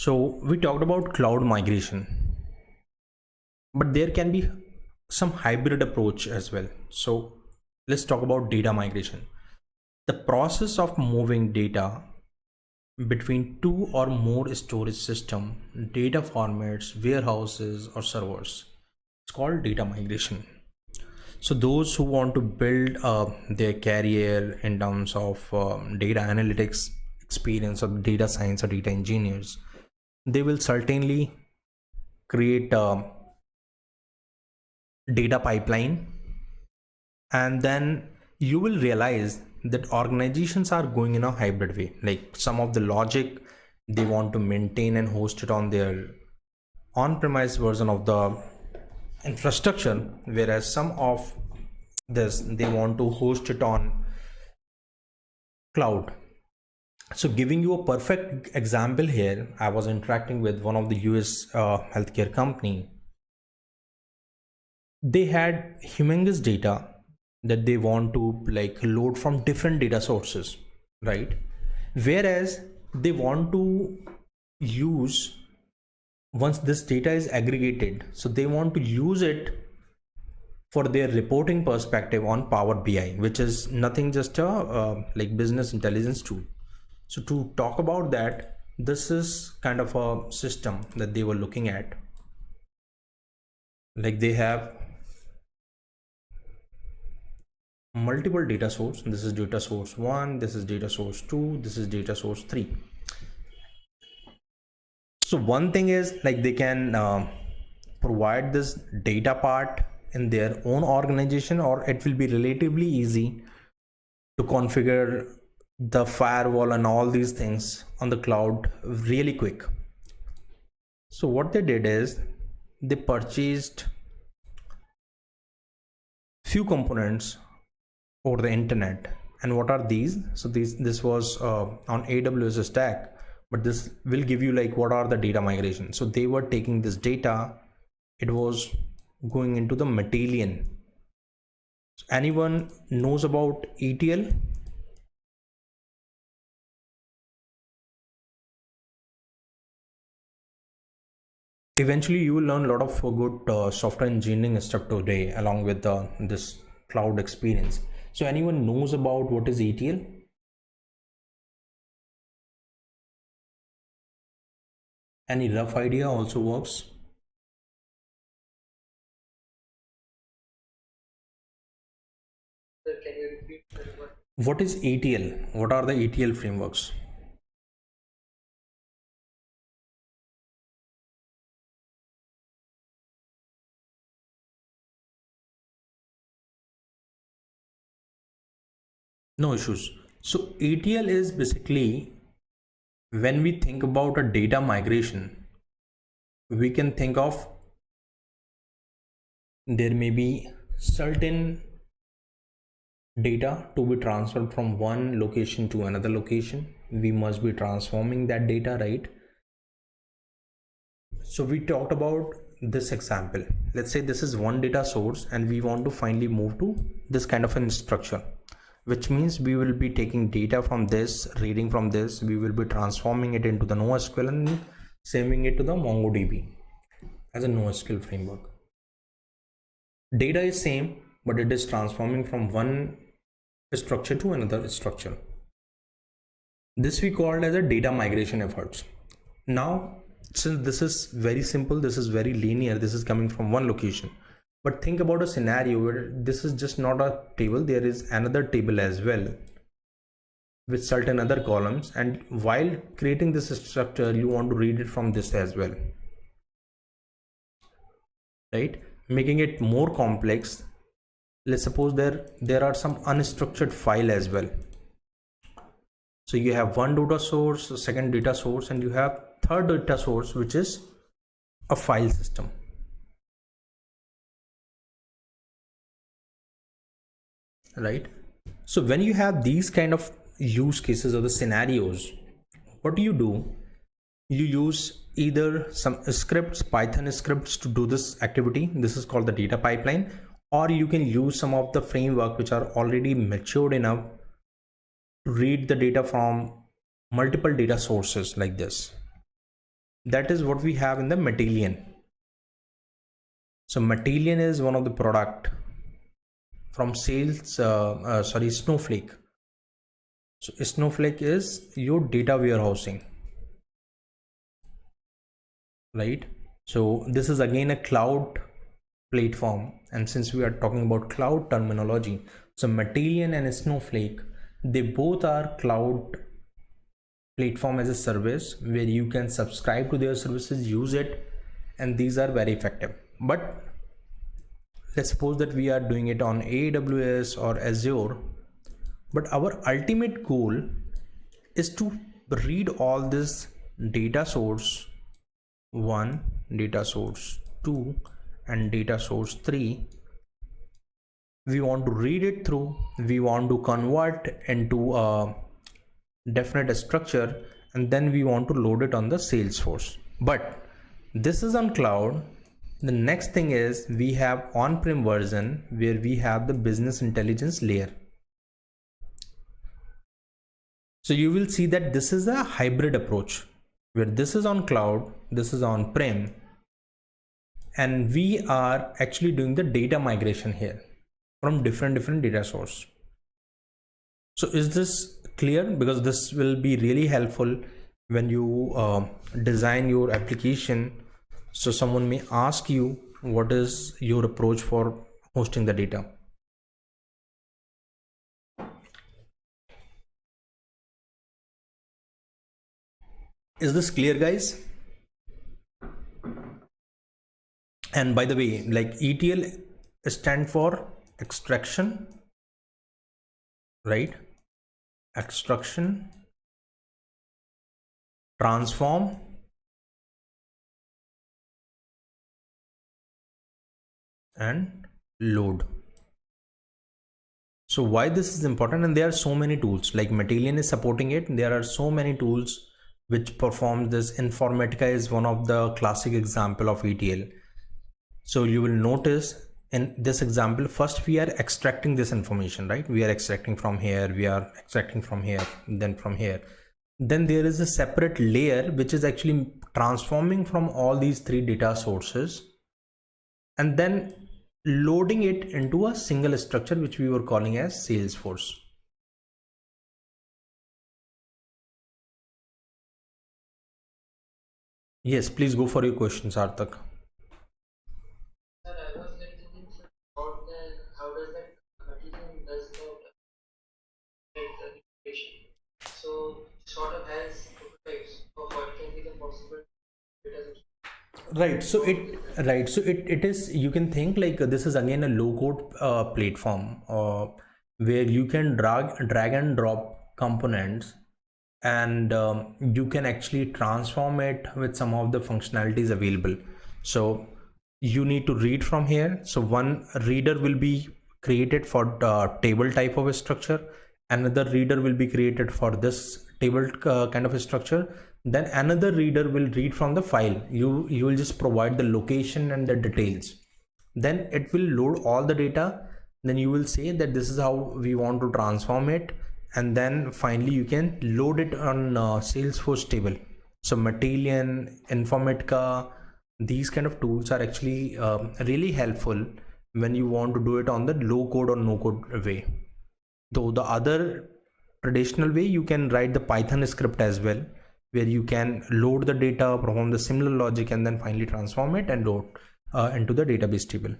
So we talked about cloud migration, but there can be some hybrid approach as well. So let's talk about data migration. The process of moving data between two or more storage system, data formats, warehouses or servers. It's called data migration. So those who want to build their career in terms of data analytics experience or data science or data engineers, they will certainly create a data pipeline, and then you will realize that organizations are going in a hybrid way. Like some of the logic they want to maintain and host it on their on-premise version of the infrastructure, whereas some of this they want to host it on cloud. So giving you a perfect example here, I was interacting with one of the US healthcare company. They had humongous data that they want to like load from different data sources, right? Whereas they want to use, once this data is aggregated, so they want to use it for their reporting perspective on Power BI, which is nothing just a like business intelligence tool. So to talk about that, this is kind of a system that they were looking at. Like they have multiple data source. This is data source 1, this is data source 2, this is data source 3. So one thing is like they can provide this data part in their own organization, or it will be relatively easy to configure the firewall and all these things on the cloud really quick. So what they did is they purchased few components over the internet. And what are these? So this was on AWS stack, but this will give you like what are the data migration. So they were taking this data, it was going into the Matillion. So anyone knows about ETL? Eventually you will learn a lot of good software engineering stuff today along with this cloud experience. So anyone knows about what is ETL? Any rough idea also works? Sir, can you repeat what is ETL? What are the ETL frameworks? No issues. So ETL is basically, when we think about a data migration, we can think of there may be certain data to be transferred from one location to another location. We must be transforming that data, right? So we talked about this example. Let's say this is one data source and we want to finally move to this kind of a structure, which means we will be taking data from this, reading from this, we will be transforming it into the NoSQL and saving it to the MongoDB as a NoSQL framework. Data is same, but it is transforming from one structure to another structure. This we called as a data migration efforts. Now, since this is very simple, this is very linear, this is coming from one location. But think about a scenario where this is just not a table, there is another table as well with certain other columns, and while creating this structure you want to read it from this as well, right? Making it more complex. Let's suppose there are some unstructured file as well. So you have one data source, a second data source, and you have third data source, which is a file system. Right? So when you have these kind of use cases or the scenarios, what do? You use either some scripts, Python scripts to do this activity. This is called the data pipeline, or you can use some of the framework which are already matured enough to read the data from multiple data sources like this. That is what we have in the Matillion. So Matillion is one of the product from Snowflake. So Snowflake is your data warehousing, right? So this is again a cloud platform, and since we are talking about cloud terminology, so Matillion and Snowflake, they both are cloud platform as a service where you can subscribe to their services, use it, and these are very effective. But let's suppose that we are doing it on AWS or Azure, but our ultimate goal is to read all this data source 1, data source 2, and data source 3. We want to read it through, we want to convert into a definite structure, and then we want to load it on the Salesforce. But this is on cloud. The next thing is we have on-prem version where we have the business intelligence layer. So you will see that this is a hybrid approach where this is on cloud, this is on prem, and we are actually doing the data migration here from different data source. So is this clear? Because this will be really helpful when you design your application. So someone may ask you, what is your approach for hosting the data? Is this clear, guys? And by the way, like ETL stand for extraction, right? Extraction, transform, and load. So why this is important? And there are so many tools, like Matillion is supporting it. There are so many tools which perform this. Informatica is one of the classic example of ETL. So you will notice in this example, first we are extracting this information, right? We are extracting from here, we are extracting from here, then from here. Then there is a separate layer which is actually transforming from all these 3 data sources and then loading it into a single structure which we were calling as Salesforce. Yes, please go for your questions, Artak. Sir, I was thinking about how does that Matillion does the integration. So sort of has prototypes of what can be the possible data. Right, so it is, you can think like this is again a low code platform where you can drag and drop components, and you can actually transform it with some of the functionalities available. So you need to read from here. So one reader will be created for the table type of a structure, another reader will be created for this table kind of a structure, then another reader will read from the file. You will just provide the location and the details, then it will load all the data, then you will say that this is how we want to transform it, and then finally you can load it on Salesforce table. So Matillion, Informatica, these kind of tools are actually really helpful when you want to do it on the low code or no code way. Though the other traditional way, you can write the Python script as well, where you can load the data, perform the similar logic, and then finally transform it and load into the database table.